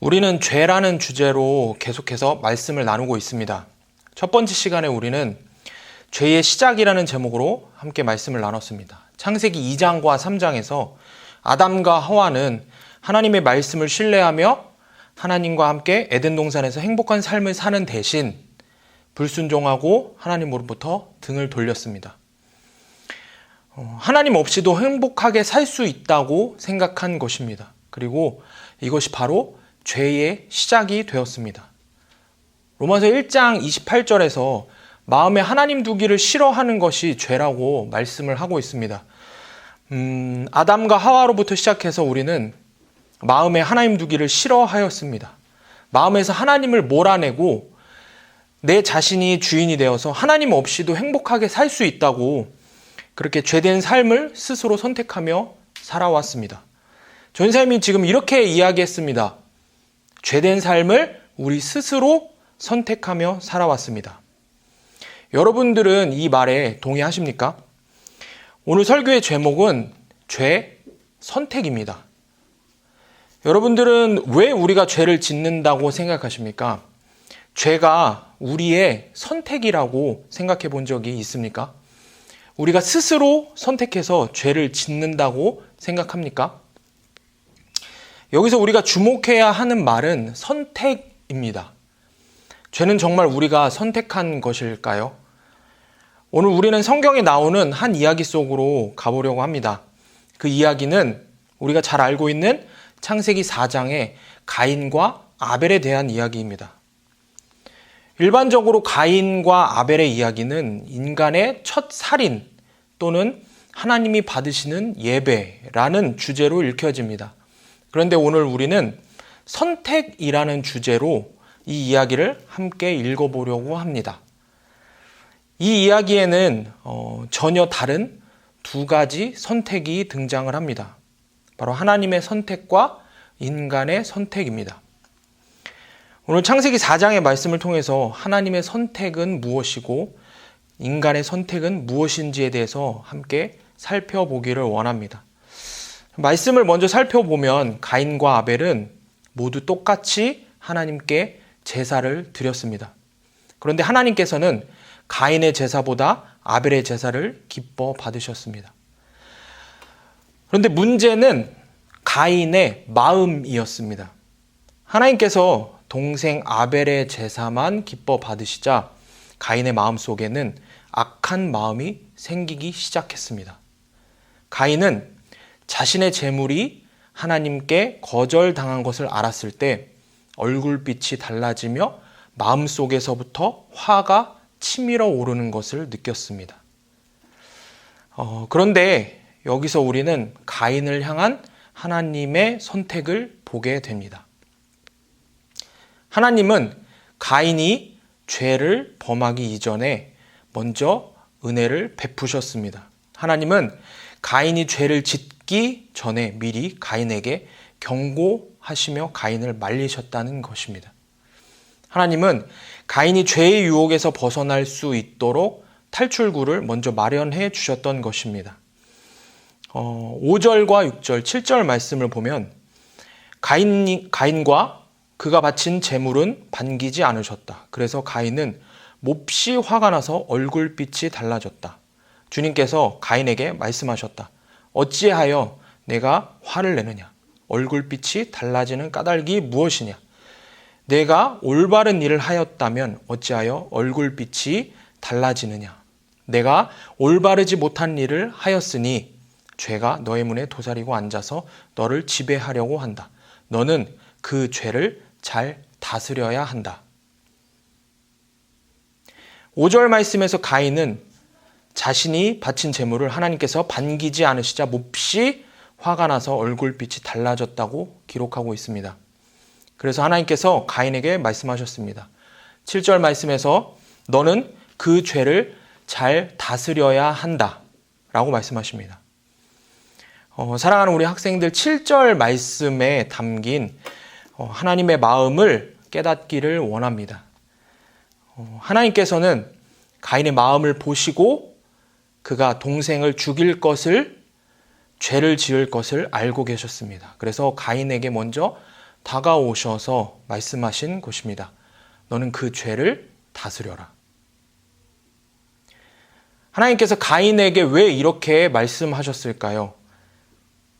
우리는 죄라는 주제로 계속해서 말씀을 나누고 있습니다. 첫 번째 시간에 우리는 죄의 시작이라는 제목으로 함께 말씀을 나눴습니다. 창세기 2장과 3장에서 아담과 하와는 하나님의 말씀을 신뢰하며 하나님과 함께 에덴 동산에서 행복한 삶을 사는 대신 불순종하고 하나님으로부터 등을 돌렸습니다. 하나님 없이도 행복하게 살 수 있다고 생각한 것입니다. 그리고 이것이 바로 죄의 시작이 되었습니다. 로마서 1장 28절에서 마음에 하나님 두기를 싫어하는 것이 죄라고 말씀을 하고 있습니다. 아담과 하와로부터 시작해서 우리는 마음에 하나님 두기를 싫어하였습니다. 마음에서 하나님을 몰아내고 내 자신이 주인이 되어서 하나님 없이도 행복하게 살 수 있다고 그렇게 죄된 삶을 스스로 선택하며 살아왔습니다. 전사님이 지금 이렇게 이야기했습니다. 죄된 삶을 우리 스스로 선택하며 살아왔습니다. 여러분들은 이 말에 동의하십니까? 오늘 설교의 제목은 죄 선택입니다. 여러분들은 왜 우리가 죄를 짓는다고 생각하십니까? 죄가 우리의 선택이라고 생각해 본 적이 있습니까? 우리가 스스로 선택해서 죄를 짓는다고 생각합니까? 여기서 우리가 주목해야 하는 말은 선택입니다. 죄는 정말 우리가 선택한 것일까요? 오늘 우리는 성경에 나오는 한 이야기 속으로 가보려고 합니다. 그 이야기는 우리가 잘 알고 있는 창세기 4장의 가인과 아벨에 대한 이야기입니다. 일반적으로 가인과 아벨의 이야기는 인간의 첫 살인 또는 하나님이 받으시는 예배라는 주제로 읽혀집니다. 그런데 오늘 우리는 선택이라는 주제로 이 이야기를 함께 읽어보려고 합니다. 이 이야기에는 전혀 다른 두 가지 선택이 등장을 합니다. 바로 하나님의 선택과 인간의 선택입니다. 오늘 창세기 4장의 말씀을 통해서 하나님의 선택은 무엇이고 인간의 선택은 무엇인지에 대해서 함께 살펴보기를 원합니다. 말씀을 먼저 살펴보면 가인과 아벨은 모두 똑같이 하나님께 제사를 드렸습니다. 그런데 하나님께서는 가인의 제사보다 아벨의 제사를 기뻐 받으셨습니다. 그런데 문제는 가인의 마음이었습니다. 하나님께서 동생 아벨의 제사만 기뻐 받으시자 가인의 마음 속에는 악한 마음이 생기기 시작했습니다. 가인은 자신의 재물이 하나님께 거절당한 것을 알았을 때 얼굴빛이 달라지며 마음속에서부터 화가 치밀어 오르는 것을 느꼈습니다. 그런데 여기서 우리는 가인을 향한 하나님의 선택을 보게 됩니다. 하나님은 가인이 죄를 범하기 이전에 먼저 은혜를 베푸셨습니다. 하나님은 가인이 죄를 짓기 전에 미리 가인에게 경고하시며 가인을 말리셨다는 것입니다. 하나님은 가인이 죄의 유혹에서 벗어날 수 있도록 탈출구를 먼저 마련해 주셨던 것입니다. 5절과 6절, 7절 말씀을 보면 가인과 그가 바친 제물은 반기지 않으셨다. 그래서 가인은 몹시 화가 나서 얼굴빛이 달라졌다. 주님께서 가인에게 말씀하셨다. 어찌하여 내가 화를 내느냐? 얼굴빛이 달라지는 까닭이 무엇이냐? 내가 올바른 일을 하였다면 어찌하여 얼굴빛이 달라지느냐? 내가 올바르지 못한 일을 하였으니 죄가 너의 문에 도사리고 앉아서 너를 지배하려고 한다. 너는 그 죄를 잘 다스려야 한다. 5절 말씀에서 가인은 자신이 바친 제물을 하나님께서 반기지 않으시자 몹시 화가 나서 얼굴빛이 달라졌다고 기록하고 있습니다. 그래서 하나님께서 가인에게 말씀하셨습니다. 7절 말씀에서 너는 그 죄를 잘 다스려야 한다 라고 말씀하십니다. 사랑하는 우리 학생들, 7절 말씀에 담긴 하나님의 마음을 깨닫기를 원합니다. 하나님께서는 가인의 마음을 보시고 그가 동생을 죽일 것을, 죄를 지을 것을 알고 계셨습니다. 그래서 가인에게 먼저 다가오셔서 말씀하신 것입니다. 너는 그 죄를 다스려라. 하나님께서 가인에게 왜 이렇게 말씀하셨을까요?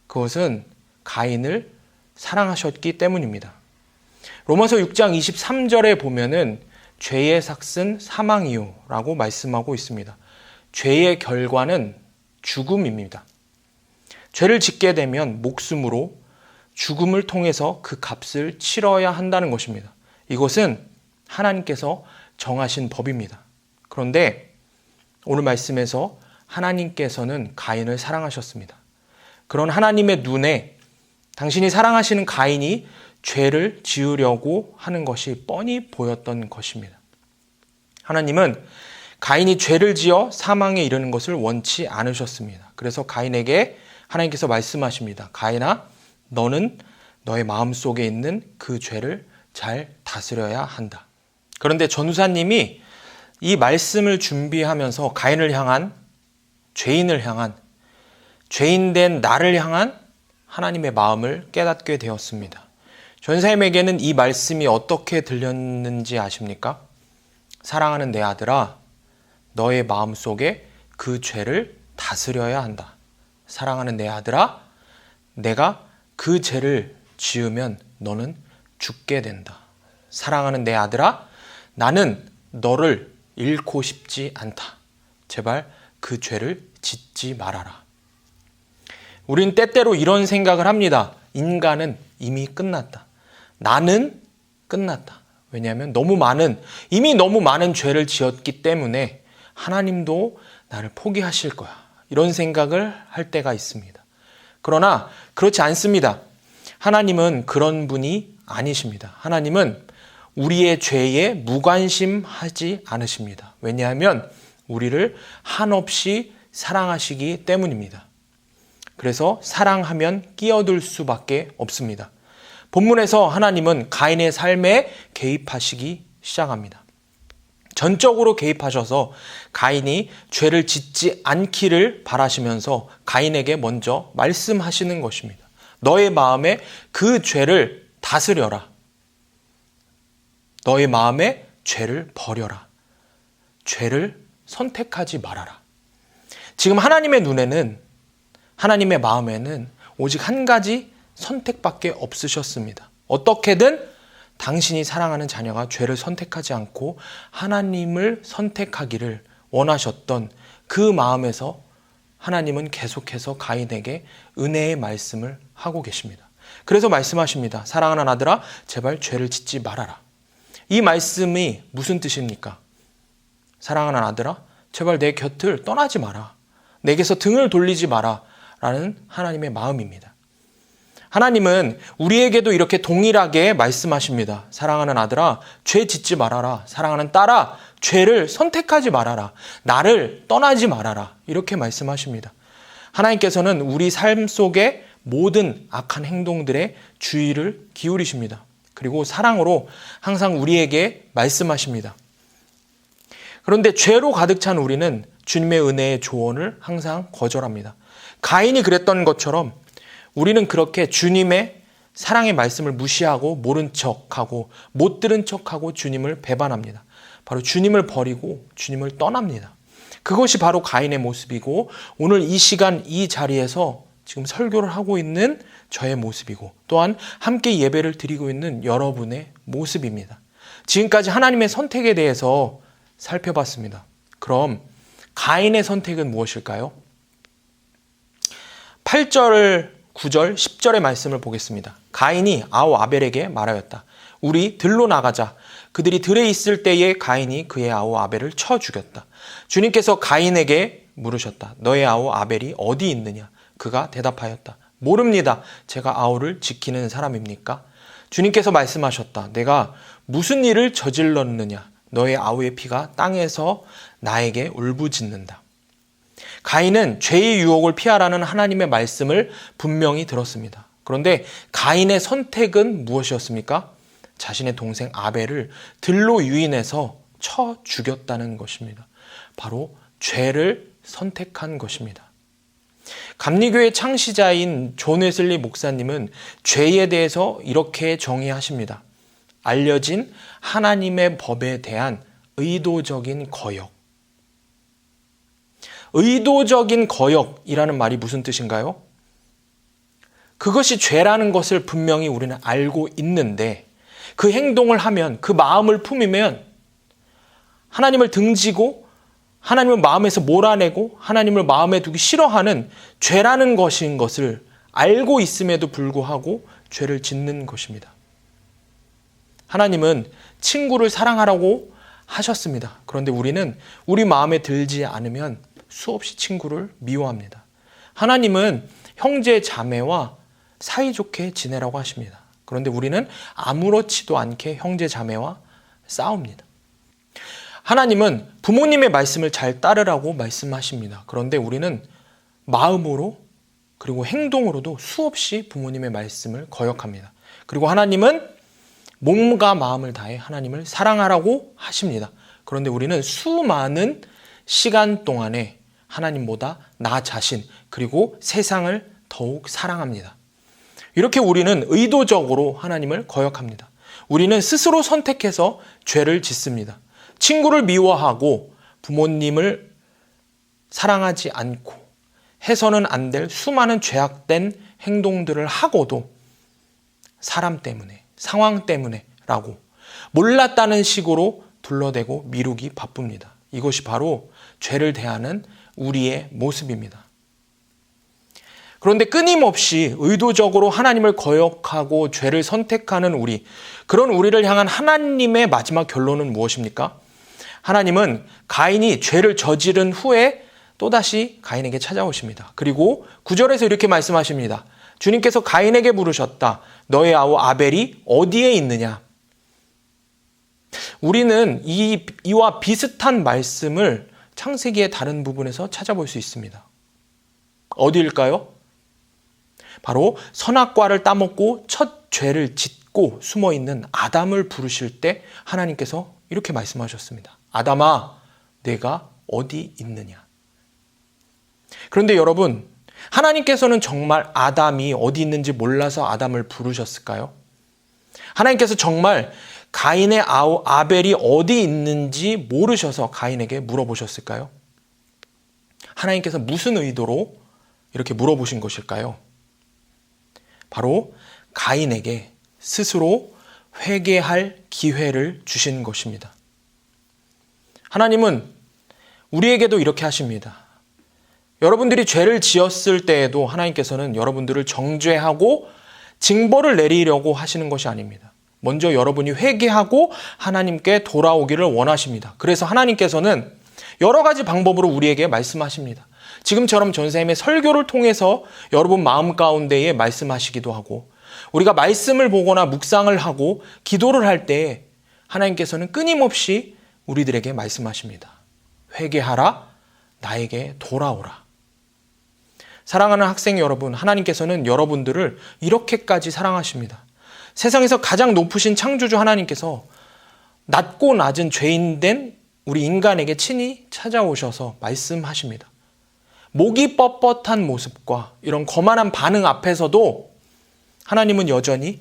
그것은 가인을 사랑하셨기 때문입니다. 로마서 6장 23절에 보면은 죄의 삭은 사망이요라고 말씀하고 있습니다. 죄의 결과는 죽음입니다. 죄를 짓게 되면 목숨으로 죽음을 통해서 그 값을 치러야 한다는 것입니다. 이것은 하나님께서 정하신 법입니다. 그런데 오늘 말씀에서 하나님께서는 가인을 사랑하셨습니다. 그런 하나님의 눈에 당신이 사랑하시는 가인이 죄를 지으려고 하는 것이 뻔히 보였던 것입니다. 하나님은 가인이 죄를 지어 사망에 이르는 것을 원치 않으셨습니다. 그래서 가인에게 하나님께서 말씀하십니다. 가인아, 너는 너의 마음속에 있는 그 죄를 잘 다스려야 한다. 그런데 전우사님이 이 말씀을 준비하면서 가인을 향한, 죄인을 향한, 죄인된 나를 향한 하나님의 마음을 깨닫게 되었습니다. 전사님에게는 이 말씀이 어떻게 들렸는지 아십니까? 사랑하는 내 아들아, 너의 마음속에 그 죄를 다스려야 한다. 사랑하는 내 아들아, 내가 그 죄를 지으면 너는 죽게 된다. 사랑하는 내 아들아, 나는 너를 잃고 싶지 않다. 제발 그 죄를 짓지 말아라. 우린 때때로 이런 생각을 합니다. 인간은 이미 끝났다. 나는 끝났다. 왜냐하면 이미 너무 많은 죄를 지었기 때문에 하나님도 나를 포기하실 거야. 이런 생각을 할 때가 있습니다. 그러나 그렇지 않습니다. 하나님은 그런 분이 아니십니다. 하나님은 우리의 죄에 무관심하지 않으십니다. 왜냐하면 우리를 한없이 사랑하시기 때문입니다. 그래서 사랑하면 끼어들 수밖에 없습니다. 본문에서 하나님은 가인의 삶에 개입하시기 시작합니다. 전적으로 개입하셔서 가인이 죄를 짓지 않기를 바라시면서 가인에게 먼저 말씀하시는 것입니다. 너의 마음에 그 죄를 다스려라. 너의 마음에 죄를 버려라. 죄를 선택하지 말아라. 지금 하나님의 눈에는, 하나님의 마음에는 오직 한 가지 선택밖에 없으셨습니다. 어떻게든 당신이 사랑하는 자녀가 죄를 선택하지 않고 하나님을 선택하기를 원하셨던 그 마음에서 하나님은 계속해서 가인에게 은혜의 말씀을 하고 계십니다. 그래서 말씀하십니다. 사랑하는 아들아, 제발 죄를 짓지 말아라. 이 말씀이 무슨 뜻입니까? 사랑하는 아들아, 제발 내 곁을 떠나지 마라. 내게서 등을 돌리지 마라. 라는 하나님의 마음입니다. 하나님은 우리에게도 이렇게 동일하게 말씀하십니다. 사랑하는 아들아, 죄 짓지 말아라. 사랑하는 딸아, 죄를 선택하지 말아라. 나를 떠나지 말아라. 이렇게 말씀하십니다. 하나님께서는 우리 삶 속의 모든 악한 행동들에 주의를 기울이십니다. 그리고 사랑으로 항상 우리에게 말씀하십니다. 그런데 죄로 가득 찬 우리는 주님의 은혜의 조언을 항상 거절합니다. 가인이 그랬던 것처럼 우리는 그렇게 주님의 사랑의 말씀을 무시하고 모른 척하고 못 들은 척하고 주님을 배반합니다. 바로 주님을 버리고 주님을 떠납니다. 그것이 바로 가인의 모습이고 오늘 이 시간 이 자리에서 지금 설교를 하고 있는 저의 모습이고 또한 함께 예배를 드리고 있는 여러분의 모습입니다. 지금까지 하나님의 선택에 대해서 살펴봤습니다. 그럼 가인의 선택은 무엇일까요? 8절, 9절, 10절의 말씀을 보겠습니다. 가인이 아우 아벨에게 말하였다. 우리 들로 나가자. 그들이 들에 있을 때에 가인이 그의 아우 아벨을 쳐 죽였다. 주님께서 가인에게 물으셨다. 너의 아우 아벨이 어디 있느냐? 그가 대답하였다. 모릅니다. 제가 아우를 지키는 사람입니까? 주님께서 말씀하셨다. 내가 무슨 일을 저질렀느냐? 너의 아우의 피가 땅에서 나에게 울부짖는다. 가인은 죄의 유혹을 피하라는 하나님의 말씀을 분명히 들었습니다. 그런데 가인의 선택은 무엇이었습니까? 자신의 동생 아벨을 들로 유인해서 쳐 죽였다는 것입니다. 바로 죄를 선택한 것입니다. 감리교의 창시자인 존 웨슬리 목사님은 죄에 대해서 이렇게 정의하십니다. 알려진 하나님의 법에 대한 의도적인 거역. 의도적인 거역이라는 말이 무슨 뜻인가요? 그것이 죄라는 것을 분명히 우리는 알고 있는데 그 행동을 하면, 그 마음을 품으면 하나님을 등지고 하나님을 마음에서 몰아내고 하나님을 마음에 두기 싫어하는 죄라는 것인 것을 알고 있음에도 불구하고 죄를 짓는 것입니다. 하나님은 친구를 사랑하라고 하셨습니다. 그런데 우리는 우리 마음에 들지 않으면 수없이 친구를 미워합니다. 하나님은 형제 자매와 사이좋게 지내라고 하십니다. 그런데 우리는 아무렇지도 않게 형제 자매와 싸웁니다. 하나님은 부모님의 말씀을 잘 따르라고 말씀하십니다. 그런데 우리는 마음으로 그리고 행동으로도 수없이 부모님의 말씀을 거역합니다. 그리고 하나님은 몸과 마음을 다해 하나님을 사랑하라고 하십니다. 그런데 우리는 수많은 시간 동안에 하나님보다 나 자신 그리고 세상을 더욱 사랑합니다. 이렇게 우리는 의도적으로 하나님을 거역합니다. 우리는 스스로 선택해서 죄를 짓습니다. 친구를 미워하고 부모님을 사랑하지 않고 해서는 안 될 수많은 죄악된 행동들을 하고도 사람 때문에, 상황 때문에라고 몰랐다는 식으로 둘러대고 미루기 바쁩니다. 이것이 바로 죄를 대하는 우리의 모습입니다. 그런데 끊임없이 의도적으로 하나님을 거역하고 죄를 선택하는 우리, 그런 우리를 향한 하나님의 마지막 결론은 무엇입니까? 하나님은 가인이 죄를 저지른 후에 또다시 가인에게 찾아오십니다. 그리고 9절에서 이렇게 말씀하십니다. 주님께서 가인에게 물으셨다. 너의 아우 아벨이 어디에 있느냐? 우리는 이와 비슷한 말씀을 창세기의 다른 부분에서 찾아볼 수 있습니다. 어디일까요? 바로 선악과를 따먹고 첫 죄를 짓고 숨어있는 아담을 부르실 때 하나님께서 이렇게 말씀하셨습니다. 아담아, 내가 어디 있느냐? 그런데 여러분, 하나님께서는 정말 아담이 어디 있는지 몰라서 아담을 부르셨을까요? 하나님께서 정말 가인의 아우 아벨이 어디 있는지 모르셔서 가인에게 물어보셨을까요? 하나님께서 무슨 의도로 이렇게 물어보신 것일까요? 바로 가인에게 스스로 회개할 기회를 주신 것입니다. 하나님은 우리에게도 이렇게 하십니다. 여러분들이 죄를 지었을 때에도 하나님께서는 여러분들을 정죄하고 징벌을 내리려고 하시는 것이 아닙니다. 먼저 여러분이 회개하고 하나님께 돌아오기를 원하십니다. 그래서 하나님께서는 여러 가지 방법으로 우리에게 말씀하십니다. 지금처럼 전사님의 설교를 통해서 여러분 마음 가운데에 말씀하시기도 하고, 우리가 말씀을 보거나 묵상을 하고 기도를 할 때 하나님께서는 끊임없이 우리들에게 말씀하십니다. 회개하라, 나에게 돌아오라. 사랑하는 학생 여러분, 하나님께서는 여러분들을 이렇게까지 사랑하십니다. 세상에서 가장 높으신 창조주 하나님께서 낮고 낮은 죄인된 우리 인간에게 친히 찾아오셔서 말씀하십니다. 목이 뻣뻣한 모습과 이런 거만한 반응 앞에서도 하나님은 여전히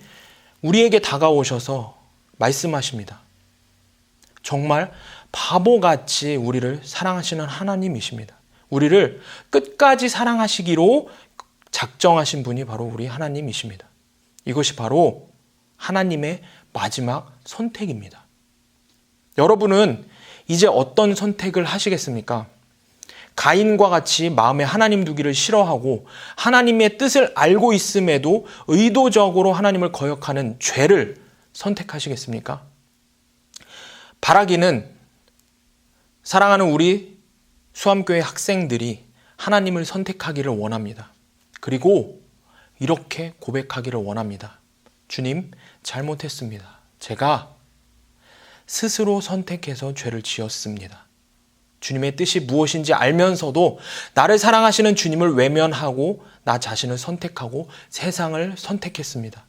우리에게 다가오셔서 말씀하십니다. 정말 바보같이 우리를 사랑하시는 하나님이십니다. 우리를 끝까지 사랑하시기로 작정하신 분이 바로 우리 하나님이십니다. 이것이 바로 하나님의 마지막 선택입니다. 여러분은 이제 어떤 선택을 하시겠습니까? 가인과 같이 마음에 하나님 두기를 싫어하고 하나님의 뜻을 알고 있음에도 의도적으로 하나님을 거역하는 죄를 선택하시겠습니까? 바라기는 사랑하는 우리 수암교회 학생들이 하나님을 선택하기를 원합니다. 그리고 이렇게 고백하기를 원합니다. 주님, 잘못했습니다. 제가 스스로 선택해서 죄를 지었습니다. 주님의 뜻이 무엇인지 알면서도 나를 사랑하시는 주님을 외면하고 나 자신을 선택하고 세상을 선택했습니다.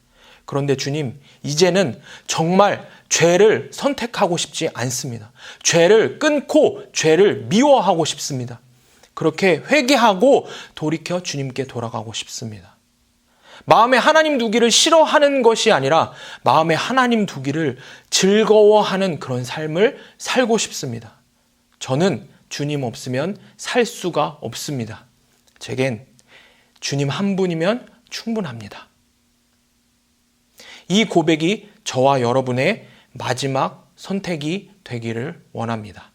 그런데 주님, 이제는 정말 죄를 선택하고 싶지 않습니다. 죄를 끊고 죄를 미워하고 싶습니다. 그렇게 회개하고 돌이켜 주님께 돌아가고 싶습니다. 마음에 하나님 두기를 싫어하는 것이 아니라 마음에 하나님 두기를 즐거워하는 그런 삶을 살고 싶습니다. 저는 주님 없으면 살 수가 없습니다. 제겐 주님 한 분이면 충분합니다. 이 고백이 저와 여러분의 마지막 선택이 되기를 원합니다.